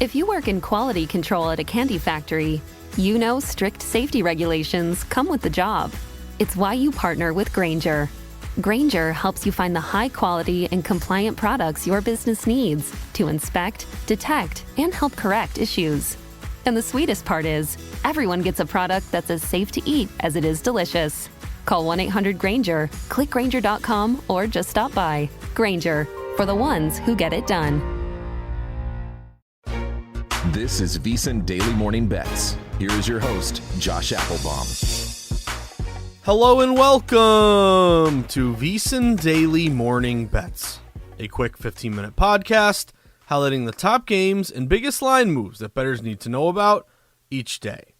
If you work in quality control at a candy factory, you know strict safety regulations come with the job. It's why you partner with Grainger. Grainger helps you find the high-quality and compliant products your business needs to inspect, detect, and help correct issues. And the sweetest part is, everyone gets a product that's as safe to eat as it is delicious. Call 1-800-GRAINGER, click Grainger.com, or just stop by. Grainger, for the ones who get it done. This is VSiN Daily Morning Bets. Here is your host, Josh Appelbaum. Hello and welcome to VSiN Daily Morning Bets, a quick 15-minute podcast highlighting the top games and biggest line moves that bettors need to know about each day.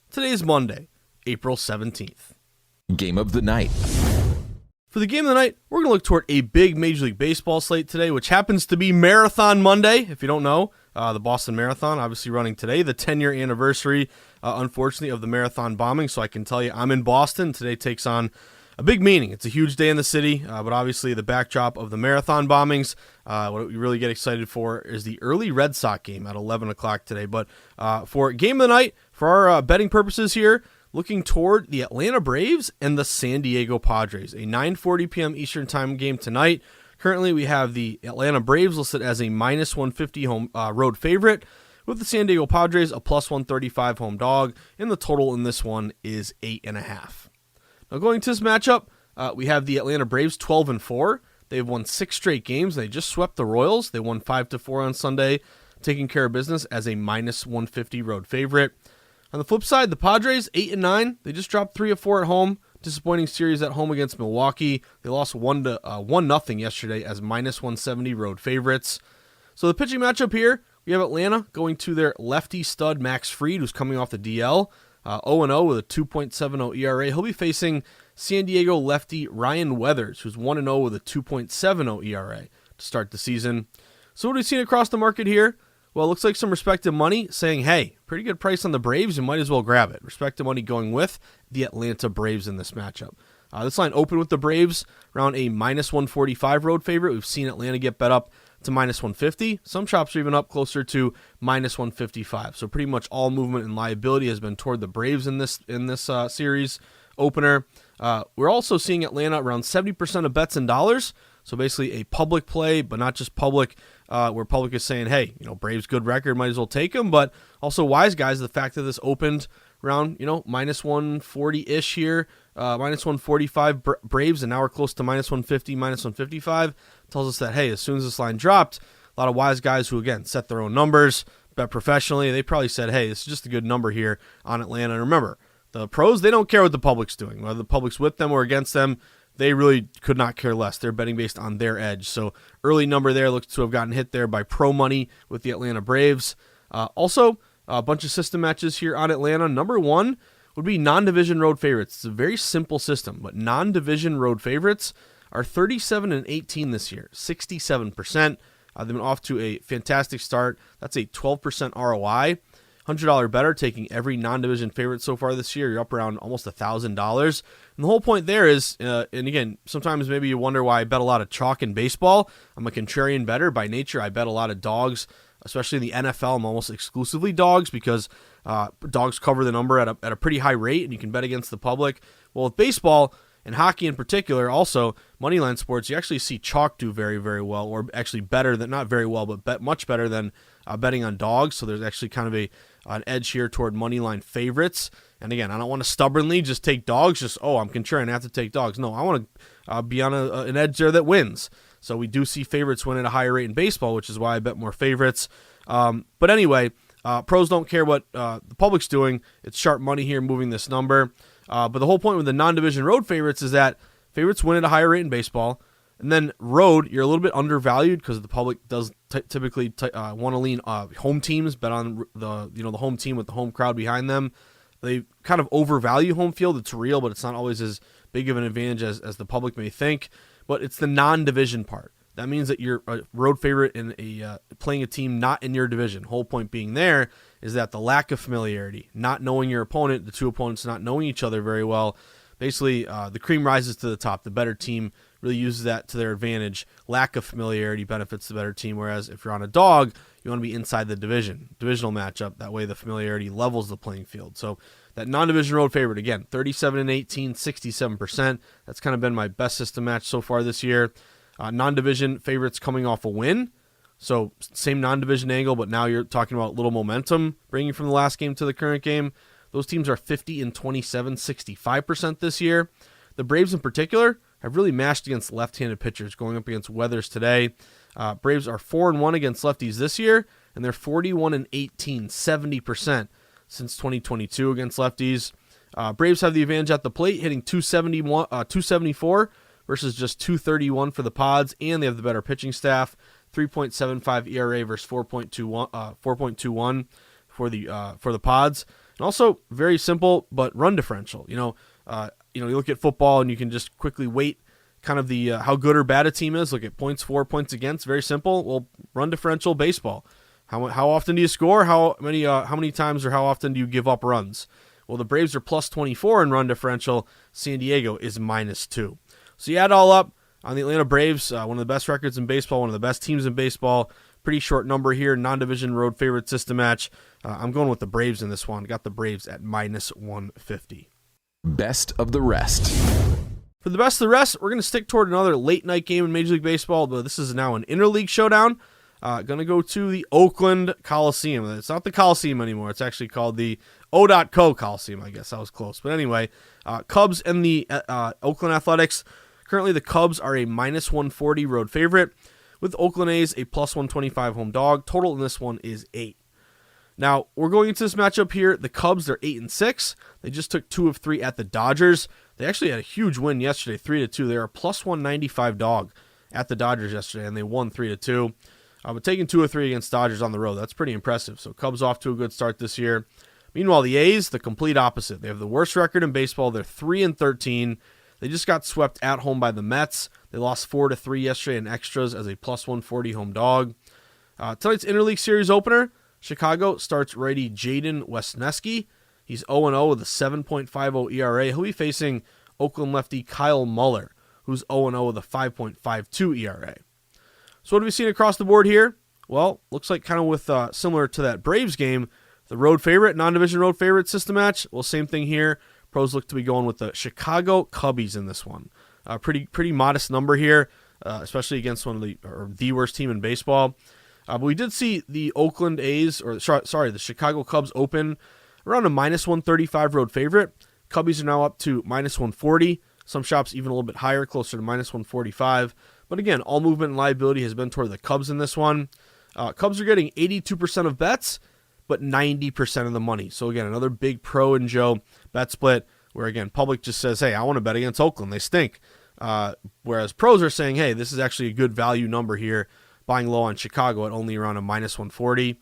Today is Monday, April 17th. Game of the night. For the game of the night, we're going to look toward a big Major League Baseball slate today, which happens to be Marathon Monday, if you don't know. The Boston Marathon, obviously running today, the 10-year anniversary, unfortunately, of the marathon bombing. So I can tell you I'm in Boston. Today takes on a big meaning. It's a huge day in the city, but obviously the backdrop of the marathon bombings, what we really get excited for is the early Red Sox game at 11 o'clock today. But for game of the night, for our betting purposes here, looking toward the Atlanta Braves and the San Diego Padres, a 9:40 p.m. Eastern Time game tonight. Currently, we have the Atlanta Braves listed as a minus 150 home road favorite, with the San Diego Padres a plus 135 home dog, and the total in this one is 8.5. Now, going to this matchup, we have the Atlanta Braves 12-4. They've won 6 straight games. They just swept the Royals. They won 5-4 on Sunday, taking care of business as a minus 150 road favorite. On the flip side, the Padres 8-9. They just dropped 3 of 4 at home. Disappointing series at home against Milwaukee. They lost 1-0 yesterday as minus 170 road favorites. So the pitching matchup here, we have Atlanta going to their lefty stud Max Fried, who's coming off the DL, 0-0 with a 2.70 ERA. He'll be facing San Diego lefty Ryan Weathers, who's 1-0 with a 2.70 ERA to start the season. So what have we seen across the market here? Well, it looks like some respected money saying, hey, pretty good price on the Braves, you might as well grab it. Respected money going with the Atlanta Braves in this matchup. This line opened with the Braves around a minus 145 road favorite. We've seen Atlanta get bet up to minus 150. Some shops are even up closer to minus 155. So pretty much all movement and liability has been toward the Braves in this series opener. We're also seeing Atlanta around 70% of bets in dollars. So basically a public play, but not just public, where public is saying, hey, Braves good record, might as well take them. But also wise guys, the fact that this opened around, minus 140-ish here, minus 145 Braves, and now we're close to minus 150, minus 155, tells us that, hey, as soon as this line dropped, a lot of wise guys who, again, set their own numbers, bet professionally, they probably said, hey, this is just a good number here on Atlanta. And remember, the pros, they don't care what the public's doing, whether the public's with them or against them. They really could not care less. They're betting based on their edge. So early number there looks to have gotten hit there by pro money with the Atlanta Braves. Also, a bunch of system matches here on Atlanta. Number one would be non-division road favorites. It's a very simple system, but non-division road favorites are 37-18 this year, 67%. They've been off to a fantastic start. That's a 12% ROI. $100 better, taking every non-division favorite so far this year. You're up around almost $1,000. And the whole point there is, and again, sometimes maybe you wonder why I bet a lot of chalk in baseball. I'm a contrarian bettor by nature. I bet a lot of dogs, especially in the NFL. I'm almost exclusively dogs because dogs cover the number at a pretty high rate, and you can bet against the public. Well, with baseball and hockey in particular, also moneyline sports, you actually see chalk do very, very well, or actually better than, not very well, but much better than betting on dogs. So there's actually kind of an edge here toward moneyline favorites. And again, I don't want to stubbornly just take dogs, I'm contrarian, I have to take dogs. No, I want to be on an edge there that wins. So we do see favorites win at a higher rate in baseball, which is why I bet more favorites. But anyway, pros don't care what the public's doing. It's sharp money here moving this number. But the whole point with the non-division road favorites is that favorites win at a higher rate in baseball. And then road, you're a little bit undervalued because the public does typically want to lean home teams, bet on the home team with the home crowd behind them. They kind of overvalue home field. It's real, but it's not always as big of an advantage as the public may think. But it's the non-division part. That means that you're a road favorite in playing a team not in your division. Whole point being there is that the lack of familiarity, not knowing your opponent, the two opponents not knowing each other very well, basically the cream rises to the top. The better team really uses that to their advantage. Lack of familiarity benefits the better team, whereas if you're on a dog, you want to be inside the divisional matchup. That way the familiarity levels the playing field. So that non-division road favorite, again, 37-18, 67%. That's kind of been my best system match so far this year. Non-division favorites coming off a win. So same non-division angle, but now you're talking about little momentum bringing from the last game to the current game. Those teams are 50-27, 65% this year. The Braves in particular have really mashed against left-handed pitchers going up against Weathers today. Braves are 4-1 against lefties this year, and they're 41-18, 70% since 2022 against lefties. Braves have the advantage at the plate, hitting 274 versus just 231 for the Pods, and they have the better pitching staff. 3.75 ERA versus 4.21 for the Pods, and also very simple but run differential. You look at football and you can just quickly weight kind of the how good or bad a team is. Look at points for, points against. Very simple. Well, run differential baseball. How often do you score? How many times or how often do you give up runs? Well, the Braves are plus 24 in run differential. San Diego is -2. So you add it all up. On the Atlanta Braves, one of the best records in baseball, one of the best teams in baseball. Pretty short number here, non-division road favorite system match. I'm going with the Braves in this one. Got the Braves at -150. Best of the rest. For the best of the rest, we're going to stick toward another late night game in Major League Baseball, but this is now an interleague showdown. Going to go to the Oakland Coliseum. It's not the Coliseum anymore. It's actually called the O.Co Coliseum. I guess I was close. But anyway, Cubs and the Oakland Athletics. Currently, the Cubs are a -140 road favorite, with Oakland A's a +125 home dog. Total in this one is 8. Now, we're going into this matchup here. The Cubs, they're 8-6. They just took 2 of 3 at the Dodgers. They actually had a huge win yesterday, 3-2. They were a +195 dog at the Dodgers yesterday, and they won 3-2. But taking 2 of 3 against Dodgers on the road, that's pretty impressive. So Cubs off to a good start this year. Meanwhile, the A's, the complete opposite. They have the worst record in baseball. They're 3-13. They just got swept at home by the Mets. They lost 4-3 yesterday in extras as a +140 home dog. Tonight's interleague series opener, Chicago starts righty Jaden Wesneski. He's 0-0 with a 7.50 ERA. He'll be facing Oakland lefty Kyle Muller, who's 0-0 with a 5.52 ERA. So what have we seen across the board here? Well, looks like kind of with similar to that Braves game, the road favorite, non-division road favorite system match. Well, same thing here. Pros look to be going with the Chicago Cubbies in this one. Pretty modest number here, especially against one of the worst team in baseball. But we did see the Oakland A's, the Chicago Cubs open around a -135 road favorite. Cubbies are now up to -140. Some shops even a little bit higher, closer to -145. But again, all movement and liability has been toward the Cubs in this one. Cubs are getting 82% of bets, but 90% of the money. So again, another big Pro and Joe bet split where, again, public just says, hey, I want to bet against Oakland. They stink. Whereas pros are saying, hey, this is actually a good value number here, buying low on Chicago at only around a -140.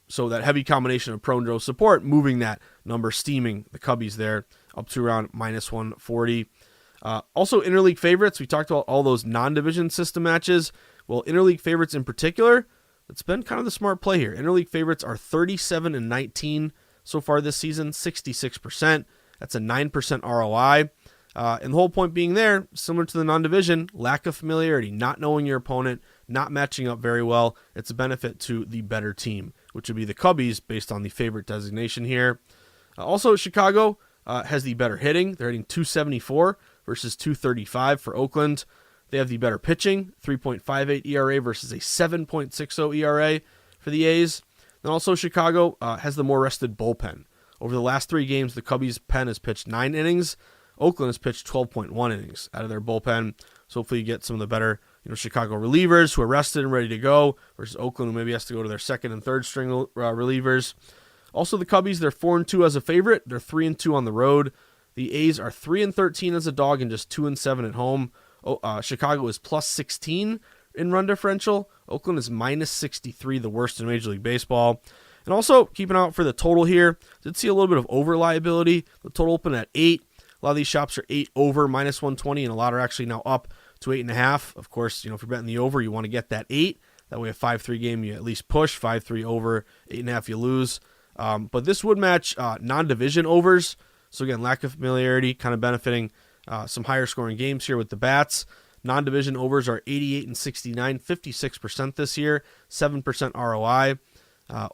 So that heavy combination of Pro and Joe support, moving that number, steaming the Cubbies there up to around -140. Also, interleague favorites. We talked about all those non-division system matches. Well, interleague favorites in particular, it's been kind of the smart play here. Interleague favorites are 37-19 so far this season, 66%. That's a 9% ROI. And the whole point being there, similar to the non-division, lack of familiarity, not knowing your opponent, not matching up very well. It's a benefit to the better team, which would be the Cubbies based on the favorite designation here. Also, Chicago has the better hitting. They're hitting 274 versus 235 for Oakland. They have the better pitching, 3.58 ERA versus a 7.60 ERA for the A's. Then also Chicago has the more rested bullpen. Over the last 3 games, the Cubbies' pen has pitched 9 innings. Oakland has pitched 12.1 innings out of their bullpen. So hopefully you get some of the better Chicago relievers who are rested and ready to go versus Oakland, who maybe has to go to their second and third string relievers. Also, the Cubbies, they're 4-2 as a favorite. They're 3-2 on the road. The A's are 3-13 as a dog and just 2-7 at home. Chicago is +16 in run differential. Oakland is -63, the worst in Major League Baseball. And also, keeping out for the total here, did see a little bit of over liability. The total opened at 8. A lot of these shops are 8 over -120, and a lot are actually now up to 8.5. Of course, if you're betting the over, you want to get that 8. That way, a 5-3 game, you at least push. 5-3 over, 8.5 you lose. But this would match non-division overs. So again, lack of familiarity kind of benefiting some higher scoring games here with the bats. Non-division overs are 88 and 69, 56% this year, 7% ROI.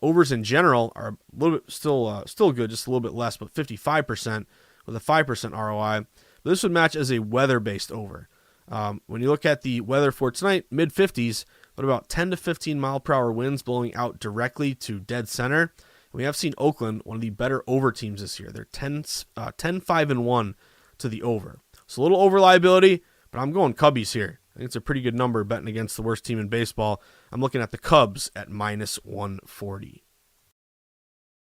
Overs in general are a little bit still good, just a little bit less, but 55% with a 5% ROI. This would match as a weather-based over. When you look at the weather for tonight, mid-50s, but about 10 to 15 mile per hour winds blowing out directly to dead center. We have seen Oakland, one of the better over teams this year. They're 10-5-1 to the over. So a little over liability, but I'm going Cubbies here. I think it's a pretty good number betting against the worst team in baseball. I'm looking at the Cubs at -140.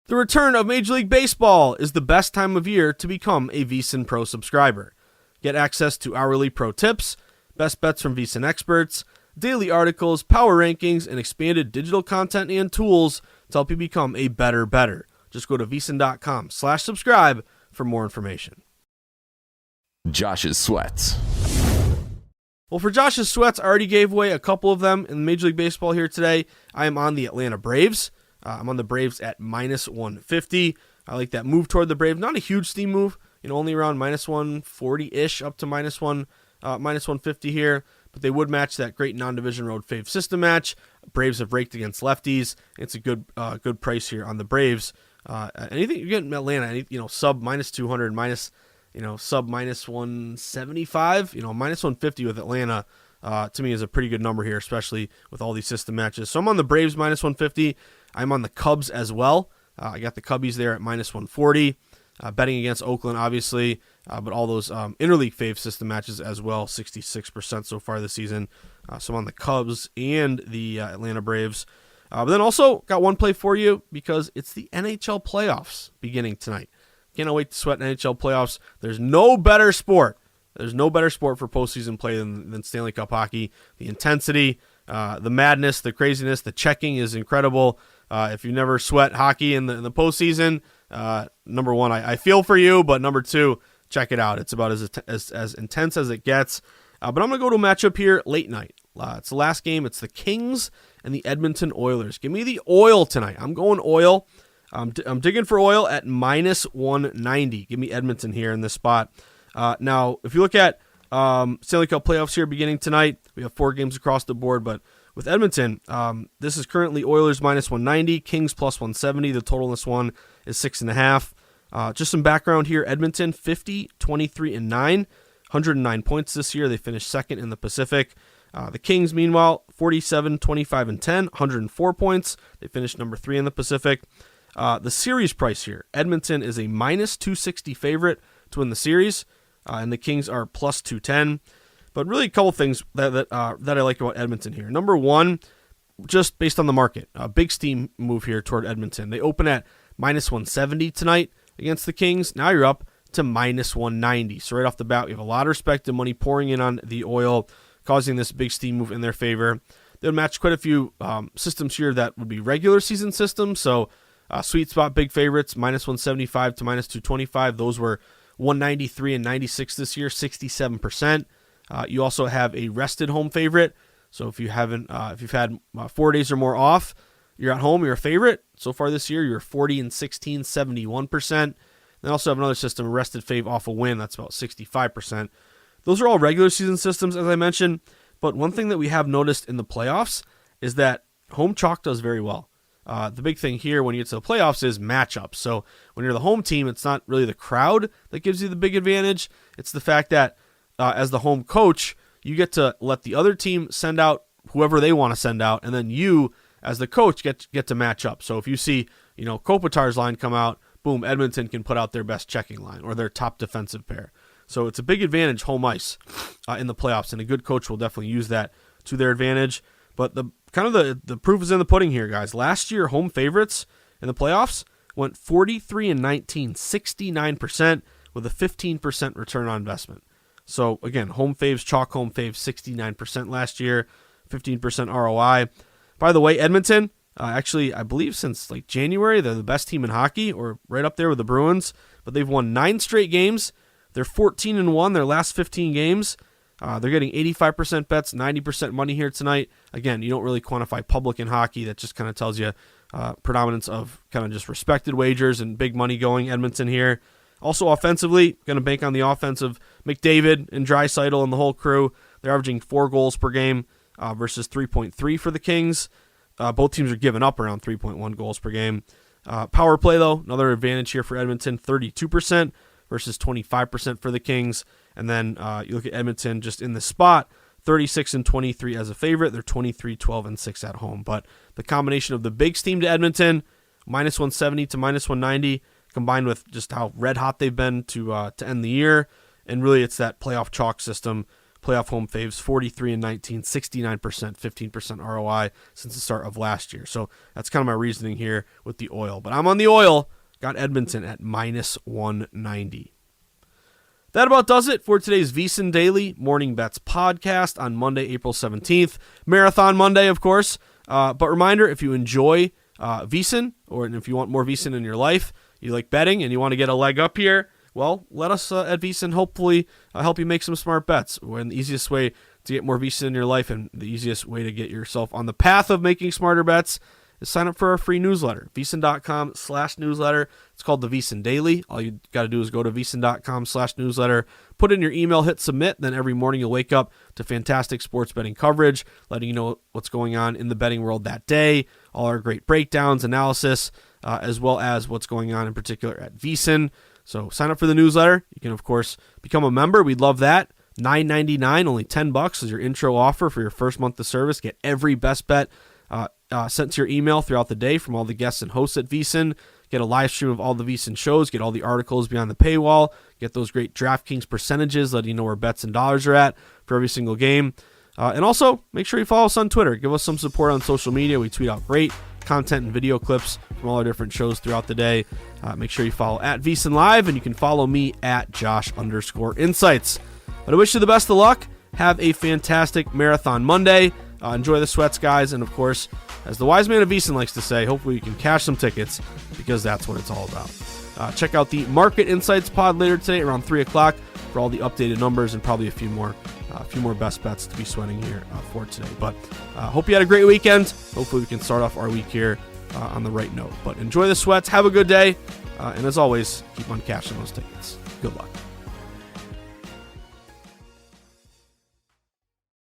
The return of Major League Baseball is the best time of year to become a VSiN Pro subscriber. Get access to hourly pro tips, best bets from VSiN experts, daily articles, power rankings, and expanded digital content and tools to help you become a better. Just go to vsin.com/subscribe for more information. Josh's sweats. Well, for Josh's sweats, I already gave away a couple of them in Major League Baseball here today. I am on the Atlanta Braves. I'm on the Braves at -150. I like that move toward the Braves. Not a huge steam move, only around -140-ish up to -150 here. But they would match that great non-division road fave system match. Braves have raked against lefties. It's a good price here on the Braves. Anything you get in Atlanta, sub -200, sub -175, -150 with Atlanta, to me is a pretty good number here, especially with all these system matches. So I'm on the Braves -150. I'm on the Cubs as well. I got the Cubbies there at -140. Betting against Oakland, obviously, but all those interleague fave system matches as well, 66% so far this season. So I'm on the Cubs and the Atlanta Braves. But then also got one play for you because it's the NHL playoffs beginning tonight. Can't wait to sweat NHL playoffs. There's no better sport. There's no better sport for postseason play than Stanley Cup hockey. The intensity, the madness, the craziness, the checking is incredible. If you never sweat hockey in the postseason, number one, I feel for you, but number two, check it out. It's about as intense as it gets. But I'm going to go to a matchup here late night. It's the last game. It's the Kings and the Edmonton Oilers. Give me the Oil tonight. I'm going Oil. I'm digging for Oil at -190. Give me Edmonton here in this spot. Now, if you look at Stanley Cup playoffs here beginning tonight, we have 4 games across the board, but with Edmonton, this is currently Oilers -190, Kings +170. The total in this one is 6.5. Just some background here. Edmonton, 50, 23, and 9. 109 points this year. They finished second in the Pacific. The Kings, meanwhile, 47, 25, and 10. 104 points. They finished number 3 in the Pacific. The series price here. Edmonton is a -260 favorite to win the series, and the Kings are +210. But really a couple things that I like about Edmonton here. Number one, just based on the market, a big steam move here toward Edmonton. They open at -170 tonight against the Kings. Now you're up to -190. So right off the bat, we have a lot of respect and money pouring in on the Oil, causing this big steam move in their favor. They'll match quite a few systems here that would be regular season systems. So sweet spot big favorites, -175 to -225. Those were 193 and 96 this year, 67%. You also have a rested home favorite. So if you've had 4 days or more off, you're at home, you're a favorite. So far this year, you're 40 and 16, 71%. Then also have another system, rested fave off a win. That's about 65%. Those are all regular season systems, as I mentioned. But one thing that we have noticed in the playoffs is that home chalk does very well. The big thing here when you get to the playoffs is matchups. So when you're the home team, it's not really the crowd that gives you the big advantage. It's the fact that as the home coach, you get to let the other team send out whoever they want to send out, and then you, as the coach, get to match up. So if you see, Kopitar's line come out, boom, Edmonton can put out their best checking line or their top defensive pair. So it's a big advantage home ice in the playoffs, and a good coach will definitely use that to their advantage. But the proof is in the pudding here, guys. Last year, home favorites in the playoffs went 43 and 19, 69% with a 15% return on investment. So again, home faves, chalk home faves, 69% last year, 15% ROI. By the way, Edmonton, actually, I believe since January, they're the best team in hockey, or right up there with the Bruins. But they've won 9 straight games. They're 14-1 their last 15 games. They're getting 85% bets, 90% money here tonight. Again, you don't really quantify public in hockey. That just kind of tells you predominance of kind of just respected wagers and big money going Edmonton here. Also offensively, going to bank on the offense of McDavid and Draisaitl and the whole crew. They're averaging 4 goals per game versus 3.3 for the Kings. Both teams are giving up around 3.1 goals per game. Power play, though, another advantage here for Edmonton, 32% versus 25% for the Kings. And then you look at Edmonton just in the spot, 36-23 as a favorite. They're 23-12-6 at home. But the combination of the big steam to Edmonton, minus 170 to minus 190, combined with just how red hot they've been to end the year, and really it's that playoff chalk system. Playoff home faves, 43-19, 69%, 15% ROI since the start of last year. So that's kind of my reasoning here with the oil. But I'm on the oil. Got Edmonton at minus 190. That about does it for today's VSiN Daily Morning Bets podcast on Monday, April 17th. Marathon Monday, of course. But reminder, if you enjoy VSiN, or if you want more VSiN in your life, you like betting and you want to get a leg up here, well, let us at VSiN hopefully help you make some smart bets. And the easiest way to get more VSiN in your life and the easiest way to get yourself on the path of making smarter bets is sign up for our free newsletter, VSiN.com/newsletter. It's called the VSiN Daily. All you got to do is go to VSiN.com/newsletter, put in your email, hit submit. Then every morning you'll wake up to fantastic sports betting coverage, letting you know what's going on in the betting world that day, all our great breakdowns, analysis, as well as what's going on in particular at VSiN. So sign up for the newsletter. You can, of course, become a member. We'd love that. $9.99, only $10 is your intro offer for your first month of service. Get every best bet sent to your email throughout the day from all the guests and hosts at VSiN. Get a live stream of all the VSiN shows. Get all the articles behind the paywall. Get those great DraftKings percentages, letting you know where bets and dollars are at for every single game. And also, make sure you follow us on Twitter. Give us some support on social media. We tweet out great content and video clips from all our different shows throughout the day. Make sure you follow at VSiN Live, and you can follow me at Josh_Insights. But I wish you the best of luck. Have a fantastic Marathon Monday. Enjoy the sweats, guys. And, of course, as the wise man of VSiN likes to say, hopefully you can cash some tickets because that's what it's all about. Check out the Market Insights pod later today around 3 o'clock for all the updated numbers and probably a few more best bets to be sweating here for today. But hope you had a great weekend. Hopefully we can start off our week here on the right note. But enjoy the sweats. Have a good day. And as always, keep on cashing those tickets. Good luck.